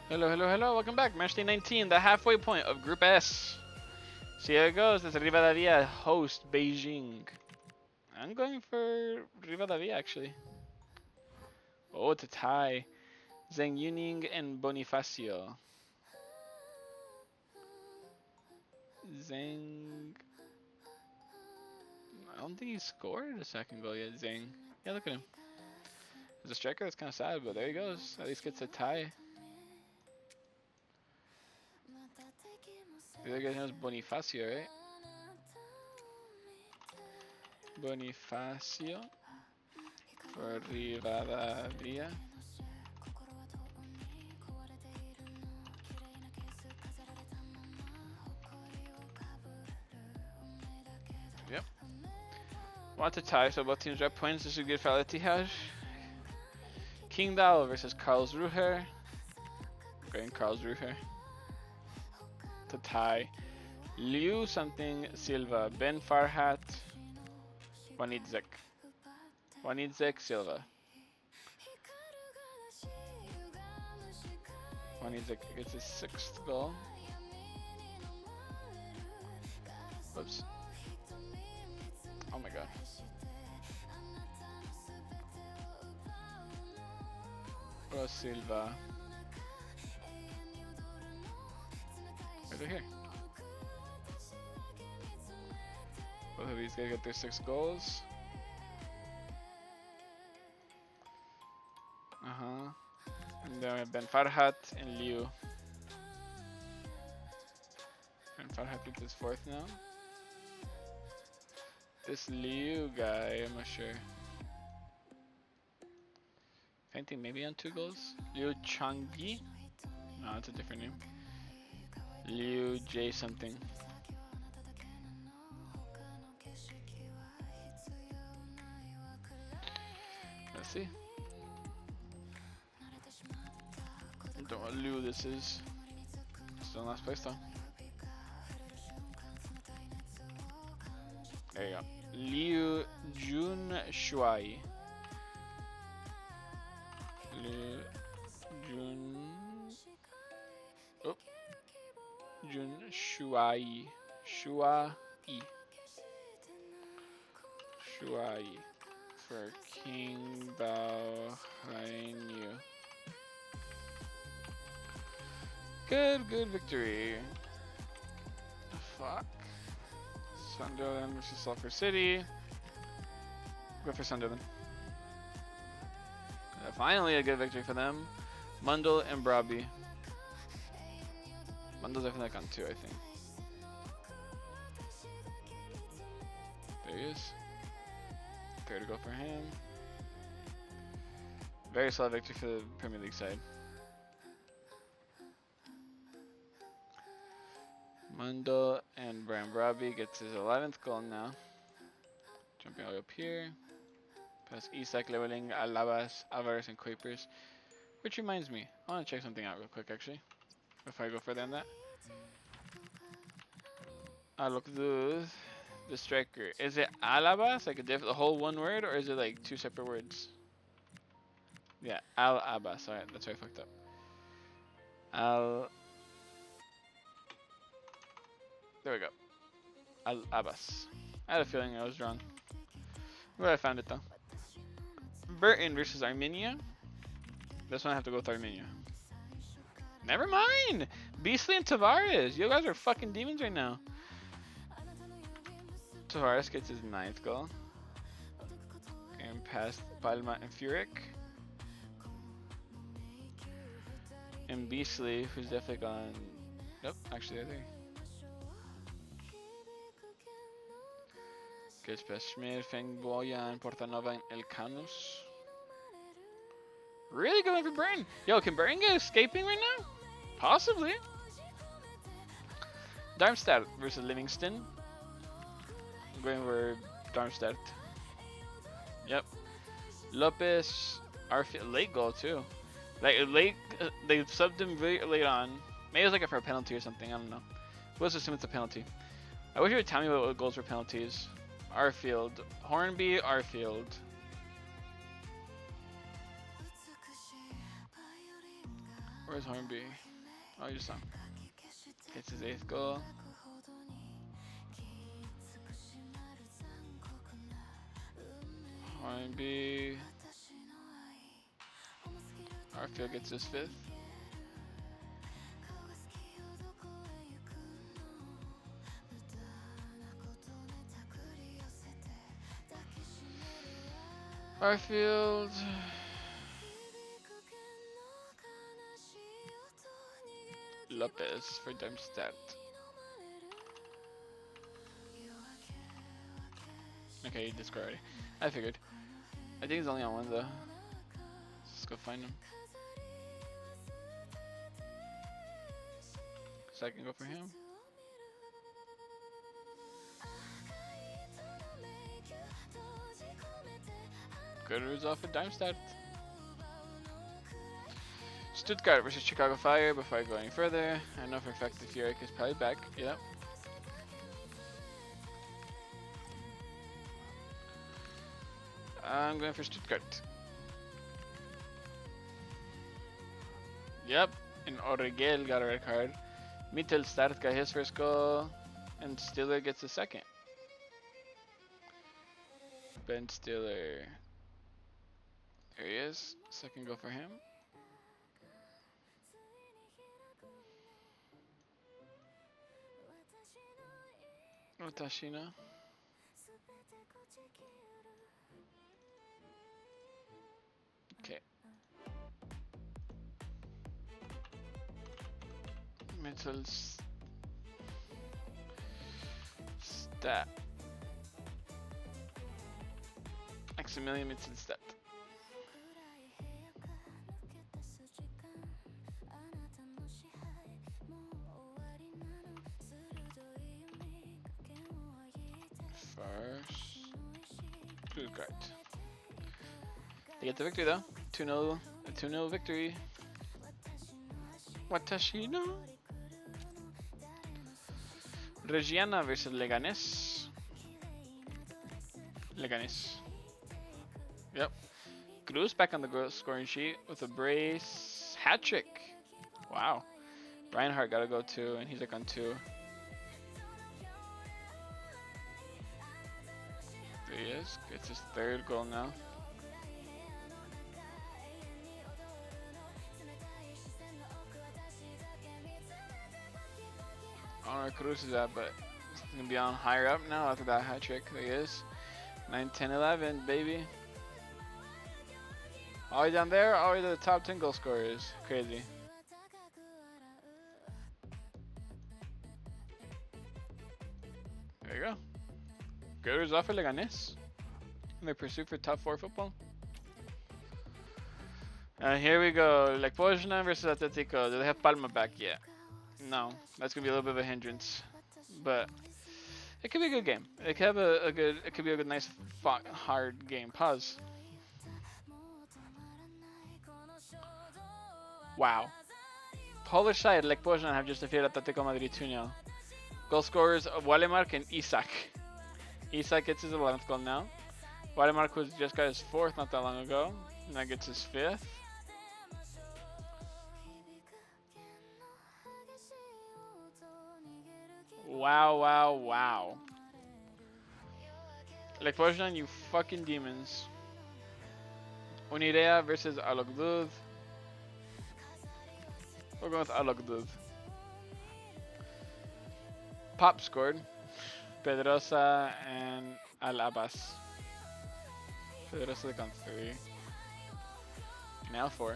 Hello, hello, hello. Welcome back. Matchday 19, the halfway point of Group S. See how it goes. It's Rivadavia host Beijing. I'm going for Rivadavia actually. Oh, it's a tie. Zhang Yuning and Bonifacio. Zhang. I don't think he scored a second goal yet. Zhang. Yeah, look at him. As a striker, that's kind of sad, but there he goes. At least gets a tie. The other guy's name is Bonifacio, right? Bonifacio for Rivadavia. Yep. Want to tie, so both teams drop points. This is good for Al-Ittihad. King Dao versus Karlsruhe. Going Karlsruhe. To tie. Liu something Silva. Ben Farhat. Wanidzek. Wanidzek Silva. Wanidzek gets his 6th goal. Whoops. Oh my god. Pro Silva. Right here. Both of these guys get their 6 goals. And then we have Ben Farhat and Liu. Ben Farhat gets his 4th now. This Liu guy, I'm not sure. Painting maybe on 2 goals. Liu Changyi? No, it's a different name. Liu J something. Let's see. I don't know what Liu this is. Still in last place though. There you go. Liu Jun Shuai. Liu Jun. Oh. Jun Shuai. Shuai. Shuai. For King Bao Hainyu. Good victory. Fuck. Sunderland versus Sulphur City. Go for Sunderland. Finally a good victory for them. Mundell and Brabi. Mundell's definitely like on 2, I think. There he is. 3rd goal for him. Very solid victory for the Premier League side. Mundell and Brian Brabi gets his 11th goal now. Jumping all the way up here. Past Isak, leveling Alabas, Alvarez, and Kuipers. Which reminds me, I want to check something out real quick actually. Before I go further on that. Look, the striker. Is it Alabas, like the whole one word, or is it like 2 separate words? Yeah, Al-Abbas. Alright, that's why I fucked up. There we go. Al-Abbas. I had a feeling I was wrong. But I found it though. Burton versus Armenia. This one I have to go with Armenia. Never mind! Beastly and Tavares. You guys are fucking demons right now. Tavares gets his 9th goal. Going past Palma and Furyk. And Beastly, who's definitely gone. Nope, actually, I think. Gets past Schmidt, Feng Boyan, Portanova, and Elkanus. Really going for Burton. Yo, can Burton get escaping right now? Possibly. Darmstadt versus Livingston. I'm going for Darmstadt. Yep. Lopez, Arfield, late goal too. Like late, they subbed him very late on. Maybe it was like for a penalty or something. I don't know. Let's assume it's a penalty. I wish you would tell me what goals were penalties. Arfield, Hornby, Arfield. Where's Hornby? Oh, you just saw him. Gets his 8th goal. Hornby. Arfield gets his 5th. Arfield. Lopez for Darmstadt. Okay, he discarded already. I figured. I think he's only on one though. Let's go find him. So I can go for him. Good result for Darmstadt. Stuttgart versus Chicago Fire. Before I go any further, I know for a fact that Furyk is probably back. Yep. I'm going for Stuttgart. Yep. And Origel got a red card. Mittelstadt got his first goal. And Stiller gets a second. Ben Stiller. There he is. Second goal for him. Otashina. Okay. Mittelstadt. Maximilian Mittelstadt. First. Stuttgart. They get the victory though. 2-0. A 2-0 victory. Watashino. Reggiana versus Leganés. Leganés. Yep. Cruz back on the scoring sheet with a brace hat trick. Wow. Reinhardt gotta go too, and he's like on 2. There he is. Gets his 3rd goal now. I don't know where Cruz is at, but he's gonna be on higher up now after that hat trick. There he is. 9, 10, 11, baby. All the way down there, all the way to the top 10 goal scorers. Crazy. There you go. Good result for Leganés in their pursuit for top 4 football. Here we go. Lech Poznan versus Atletico. Do they have Palma back yet? No. That's gonna be a little bit of a hindrance, but it could be a good game. It could have It could be a good, nice, hard game. Pause. Wow. Polish side, Lech Poznan have just defeated Atletico Madrid 2-0. Goal scorers Walemark and Isak. Isak gets his 11th goal now. Walemark just got his 4th not that long ago. Now gets his 5th. Wow, wow, wow. Lech Poznan, you fucking demons. Unirea versus Alogdud. We're going with Alogdud. Pop scored. Pedrosa and Al-Abbas. Pedrosa on 3. Now 4.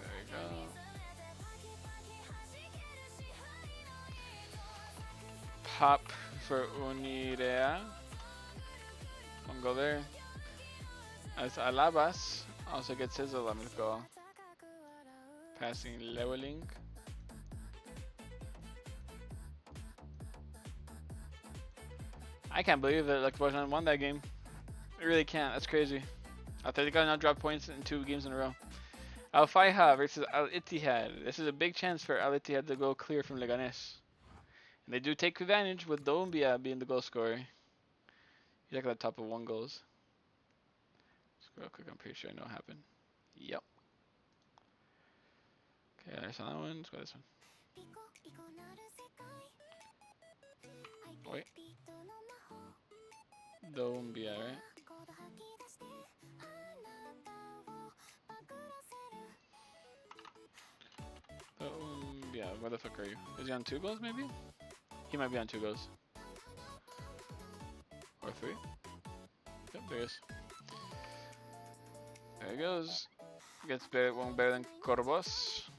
There you go. Pop for Unirea. One goal there. As Al-Abbas also gets his 11th goal. Passing leveling. I can't believe that Lech Poznan won that game. I really can't. That's crazy. Atletico now dropped points in 2 games in a row. Al Faiha versus Al Ittihad. This is a big chance for Al Ittihad to go clear from Leganés. And they do take advantage with Doumbia being the goal scorer. He's like at the top of 1 goals. Real quick, I'm pretty sure I know what happened. Yep. Okay, I saw that one. Let's go this one. Wait. Dombia, right? Yeah, where the fuck are you? Is he on 2 goals maybe? He might be on 2 goals. Or 3. Yep, there he is. There he goes. Gets better, one better than Corvos.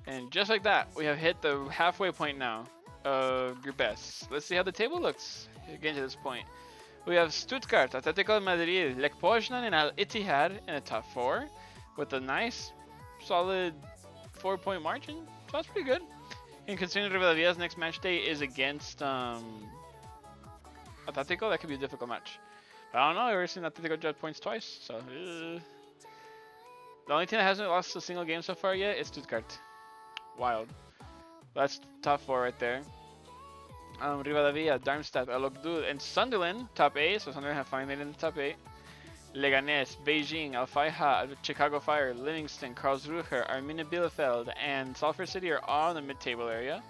And just like that, we have hit the halfway point now of Group S. Let's see how the table looks getting to this point. We have Stuttgart, Atletico de Madrid, Lech Poznan, and Al Ittihad in the top 4 with a nice, solid 4-point margin. So that's pretty good. And considering Rivadavieda's next match day is against Atletico, that could be a difficult match. But I don't know, I've ever seen Atletico drop points twice, so... The only team that hasn't lost a single game so far yet is Stuttgart. Wild. That's top 4 right there. Rivadavia, Darmstadt, Alokdud, and Sunderland, top 8, so Sunderland have finally made it in the top 8. Leganes, Beijing, Al-Faiha, Chicago Fire, Livingston, Karlsruhe, Arminia Bielefeld, and Salford City are all in the mid-table area.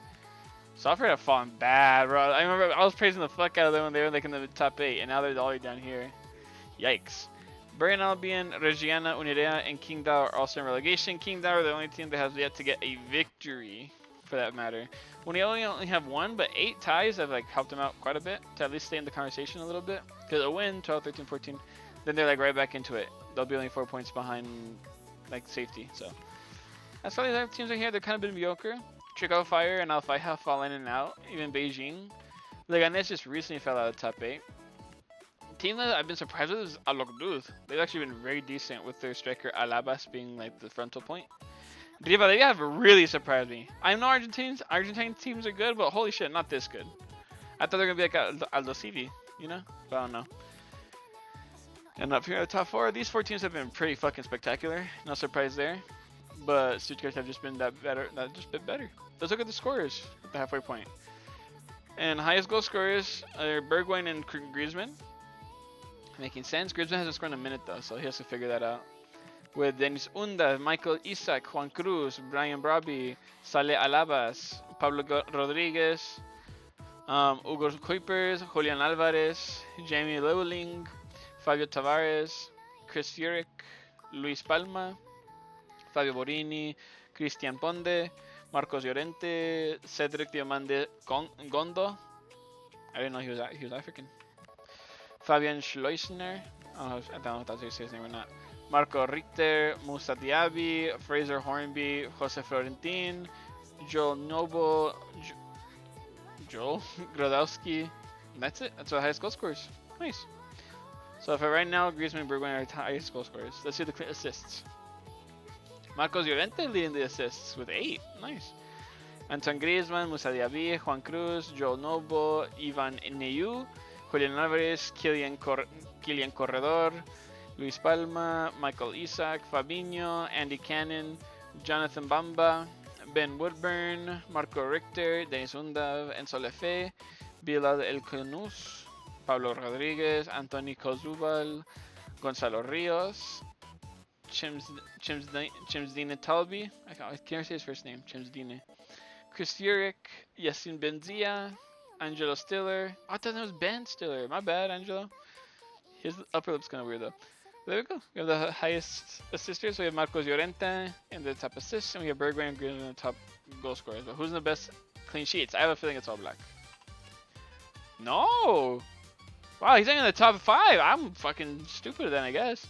Salford have fallen bad, bro. I remember I was praising the fuck out of them when they were like in the top 8, and now they're all the way down here. Yikes. Bergen Albion, Reggiana, Unirea, and Qingdao are also in relegation. Qingdao are the only team that has yet to get a victory, for that matter. Unirea only have 1, but 8 ties have like helped them out quite a bit to at least stay in the conversation a little bit. Because a win, 12, 13, 14, then they're like right back into it. They'll be only 4 points behind like safety. So that's why these other teams are here. They're kind of been mediocre. Chicago Fire and Al-Faiha have fallen in and out. Even Beijing. Leganes just recently fell out of the top 8. Team that I've been surprised with is Alokdud. They've actually been very decent with their striker Alabas being like the frontal point. Rivadavia have really surprised me. I know Argentine teams are good, but holy shit, not this good. I thought they were gonna be like Aldo Civi, you know? But I don't know. And up here at the top 4, these 4 teams have been pretty fucking spectacular. No surprise there. But Stuttgart have just been that just a bit better. Let's look at the scorers at the halfway point. And highest goal scorers are Bergwijn and Griezmann. Making sense. Griezmann hasn't scored in a minute though, so he has to figure that out. With Denis Unda, Michael Isaac, Juan Cruz, Brian Brobby, Saleh Alabas, Pablo Rodriguez, Hugo Kuipers, Julian Alvarez, Jamie Lewling, Fabio Tavares, Chris Furyk, Luis Palma, Fabio Borini, Cristian Ponde, Marcos Llorente, Cedric Diomande Gondo. I didn't know he was African. Fabian Schleusner. I don't know if that's how you say his name or not. Marco Richter, Musa Diaby, Fraser Hornby, Jose Florentin, Joel Noble, Joel Grodowski. That's it. That's the highest goal scorers. Nice. So for right now, Griezmann and Bergwijn are the highest goal scorers. Let's see the assists. Marcos Llorente leading the assists with 8. Nice. Antoine Griezmann, Musa Diaby, Juan Cruz, Joel Noble, Ivan Neyou, Julian Alvarez, Kylian Corredor, Luis Palma, Michael Isaac, Fabinho, Andy Cannon, Jonathan Bamba, Ben Woodburn, Marco Richter, Denis Undav, Enzo Lefe, Bilal El Khanous, Pablo Rodriguez, Anthony Kozubal, Gonzalo Rios, Chimsdine Talbi, I can't say his first name, Chimsdine, Chris Furyk, Yassin Benzia, Angelo Stiller. I thought that was Ben Stiller. My bad, Angelo. His upper lip's kind of weird though. There we go. We have the highest assisters. So we have Marcos Llorente in the top assists, and we have Bergwijn and Griezmann in the top goal scorers. But who's in the best clean sheets? I have a feeling it's all black. No. Wow, he's in the top 5. I'm fucking stupid then, I guess.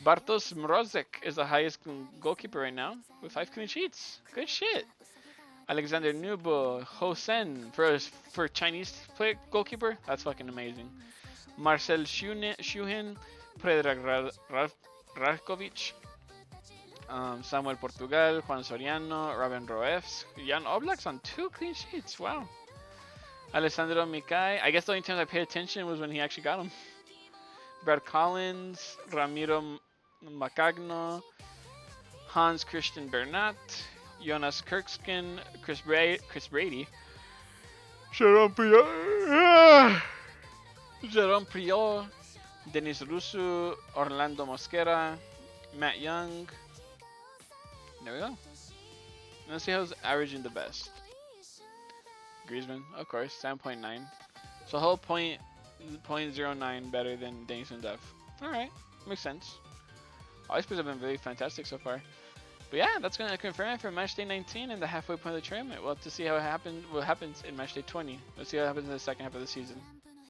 Bartosz Mrozek is the highest goalkeeper right now with 5 clean sheets. Good shit. Alexander Nubo, Hosen for Chinese player goalkeeper. That's fucking amazing. Marcel Schuhen, Predrag Rajkovic, Samuel Portugal, Juan Soriano, Robin Roefs, Jan Oblak's on 2 clean sheets. Wow. Alessandro Mikai. I guess the only time I paid attention was when he actually got him. Brad Collins, Ramiro Macagno, Hans Christian Bernat, Jonas Kirkskin, Chris Brady, Jerome Prior, Denis Rusu, Orlando Mosquera, Matt Young. There we go. Let's see who's averaging the best. Griezmann, of course, 7.9. So a whole point, 0.09 better than Denis Undev. Alright, makes sense. All these players have been very fantastic so far. But yeah, that's going to confirm it for Matchday 19 and the halfway point of the tournament. We'll have to see how it happens. What happens in Matchday 20. Let's see what happens in the second half of the season.